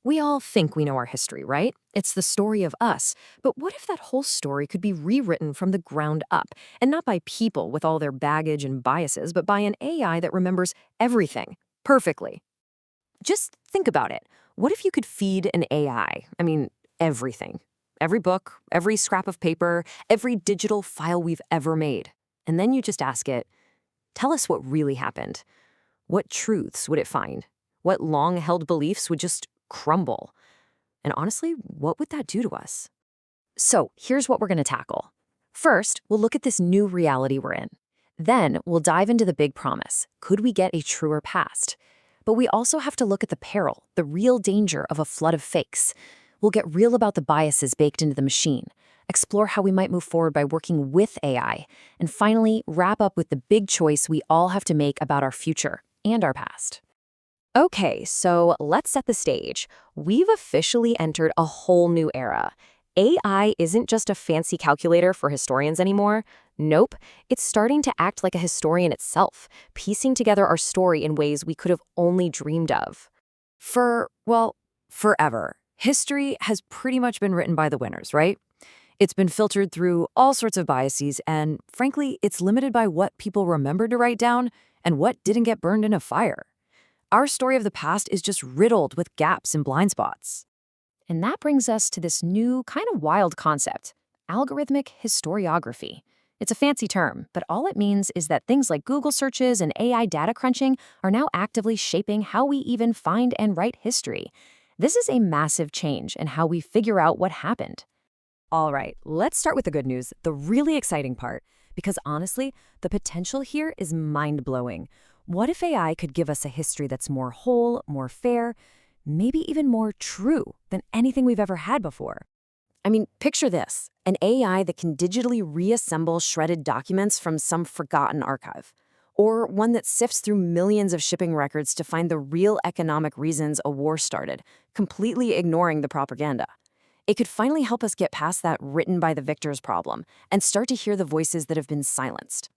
We all think we know our history, right? It's the story of us. But what if that whole story could be rewritten from the ground up? And not by people with all their baggage and biases, but by an AI that remembers everything perfectly. Just think about it. What if you could feed an AI mean, everything? Every book, every scrap of paper, every digital file we've ever made. And then you just ask it, tell us what really happened. What truths would it find? What long held beliefs would just crumble? And honestly, what would that do to us? So here's what we're going to tackle. First, we'll look at this new reality we're in. Then we'll dive into the big promise. Could we get a truer past? But we also have to look at the peril, the real danger of a flood of fakes. We'll get real about the biases baked into the machine, explore how we might move forward by working with AI, and finally wrap up with the big choice we all have to make about our future and our past. Okay, so let's set the stage. We've officially entered a whole new era. AI isn't just a fancy calculator for historians anymore. Nope, it's starting to act like a historian itself, piecing together our story in ways we could have only dreamed of. Forever. History has pretty much been written by the winners, right? It's been filtered through all sorts of biases, and frankly, it's limited by what people remembered to write down and what didn't get burned in a fire. Our story of the past is just riddled with gaps and blind spots. And that brings us to this new, kind of wild concept, algorithmic historiography. It's a fancy term, but all it means is that things like Google searches and AI data crunching are now actively shaping how we even find and write history. This is a massive change in how we figure out what happened. All right, let's start with the good news, the really exciting part, because honestly, the potential here is mind-blowing. What if AI could give us a history that's more whole, more fair, maybe even more true than anything we've ever had before? Picture this, an AI that can digitally reassemble shredded documents from some forgotten archive, or one that sifts through millions of shipping records to find the real economic reasons a war started, completely ignoring the propaganda. It could finally help us get past that written by the victors problem and start to hear the voices that have been silenced.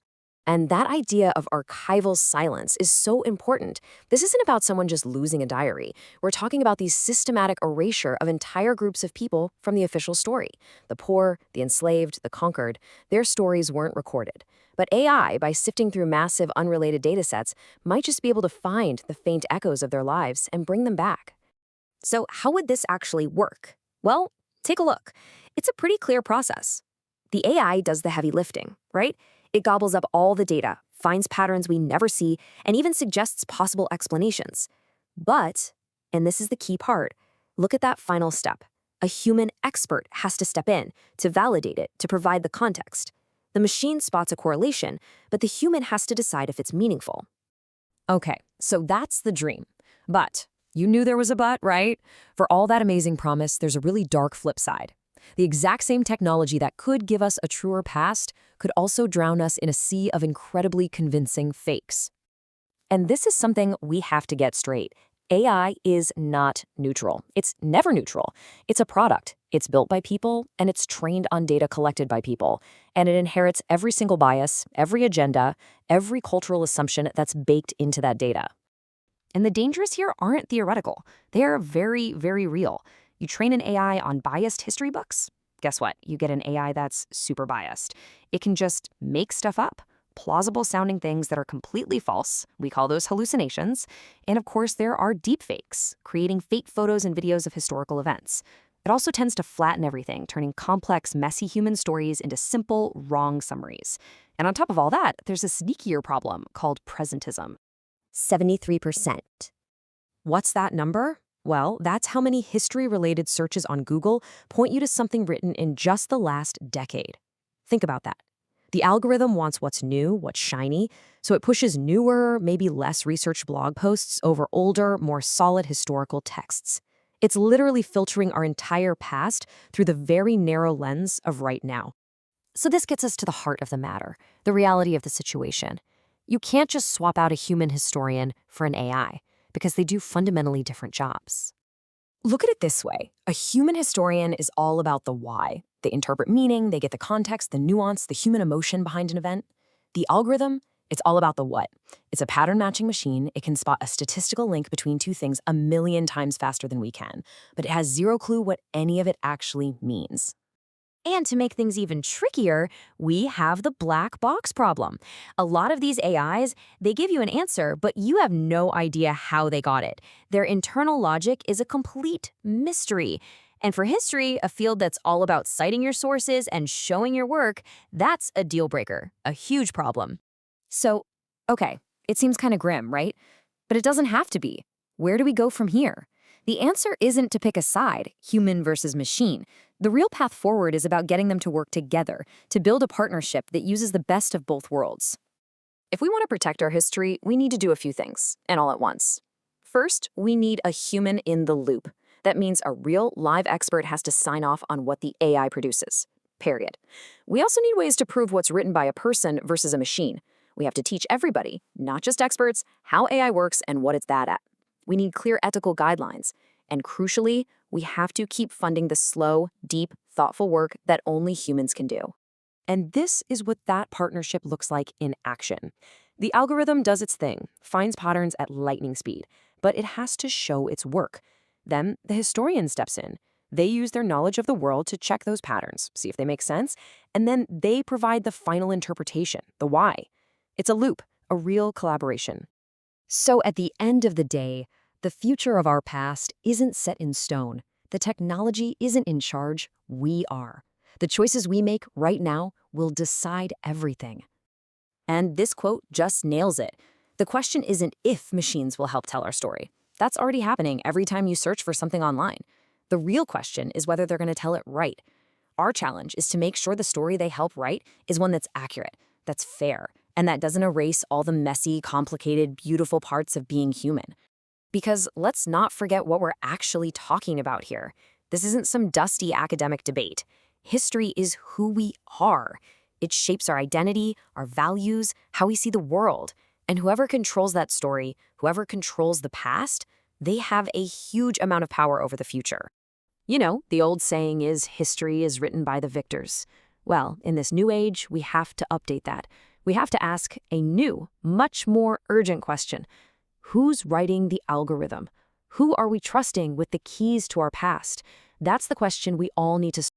And that idea of archival silence is so important. This isn't about someone just losing a diary. We're talking about the systematic erasure of entire groups of people from the official story. The poor, the enslaved, the conquered, their stories weren't recorded. But AI, by sifting through massive unrelated datasets, might just be able to find the faint echoes of their lives and bring them back. So how would this actually work? Well, take a look. It's a pretty clear process. The AI does the heavy lifting, right? It gobbles up all the data, finds patterns we never see, and even suggests possible explanations. But, and this is the key part, look at that final step. A human expert has to step in to validate it, to provide the context. The machine spots a correlation, but the human has to decide if it's meaningful. Okay, so that's the dream. But you knew there was a but, right? For all that amazing promise, there's a really dark flip side. The exact same technology that could give us a truer past could also drown us in a sea of incredibly convincing fakes. And this is something we have to get straight. AI is not neutral. It's never neutral. It's a product. It's built by people, and it's trained on data collected by people. And it inherits every single bias, every agenda, every cultural assumption that's baked into that data. And the dangers here aren't theoretical. They are very, very real. You train an AI on biased history books? Guess what? You get an AI that's super biased. It can just make stuff up, plausible-sounding things that are completely false. We call those hallucinations. And of course, there are deepfakes, creating fake photos and videos of historical events. It also tends to flatten everything, turning complex, messy human stories into simple, wrong summaries. And on top of all that, there's a sneakier problem called presentism. 73%. What's that number? Well, that's how many history-related searches on Google point you to something written in just the last decade. Think about that. The algorithm wants what's new, what's shiny, so it pushes newer, maybe less researched blog posts over older, more solid historical texts. It's literally filtering our entire past through the very narrow lens of right now. So this gets us to the heart of the matter, the reality of the situation. You can't just swap out a human historian for an AI, because they do fundamentally different jobs. Look at it this way. A human historian is all about the why. They interpret meaning, they get the context, the nuance, the human emotion behind an event. The algorithm, It's all about the what. It's a pattern matching machine. It can spot a statistical link between two things a million times faster than we can, but it has zero clue what any of it actually means. And to make things even trickier, we have the black box problem. A lot of these AIs, they give you an answer, but you have no idea how they got it. Their internal logic is a complete mystery. And for history, a field that's all about citing your sources and showing your work, that's a deal breaker, a huge problem. So, okay, it seems kind of grim, right? But it doesn't have to be. Where do we go from here? The answer isn't to pick a side, human versus machine. The real path forward is about getting them to work together, to build a partnership that uses the best of both worlds. If we want to protect our history, we need to do a few things, and all at once. First, we need a human in the loop. That means a real, live expert has to sign off on what the AI produces. Period. We also need ways to prove what's written by a person versus a machine. We have to teach everybody, not just experts, how AI works and what it's bad at. We need clear ethical guidelines. And crucially, we have to keep funding the slow, deep, thoughtful work that only humans can do. And this is what that partnership looks like in action. The algorithm does its thing, finds patterns at lightning speed, but it has to show its work. Then the historian steps in. They use their knowledge of the world to check those patterns, see if they make sense, and then they provide the final interpretation, the why. It's a loop, a real collaboration. So at the end of the day, the future of our past isn't set in stone. The technology isn't in charge, we are. The choices we make right now will decide everything. And this quote just nails it. The question isn't if machines will help tell our story. That's already happening every time you search for something online. The real question is whether they're going to tell it right. Our challenge is to make sure the story they help write is one that's accurate, that's fair, and that doesn't erase all the messy, complicated, beautiful parts of being human. Because let's not forget what we're actually talking about here. This isn't some dusty academic debate. History is who we are. It shapes our identity, our values, how we see the world. And whoever controls that story, whoever controls the past, they have a huge amount of power over the future. You know, the old saying is history is written by the victors. Well, in this new age, we have to update that. We have to ask a new, much more urgent question. Who's writing the algorithm? Who are we trusting with the keys to our past? That's the question we all need to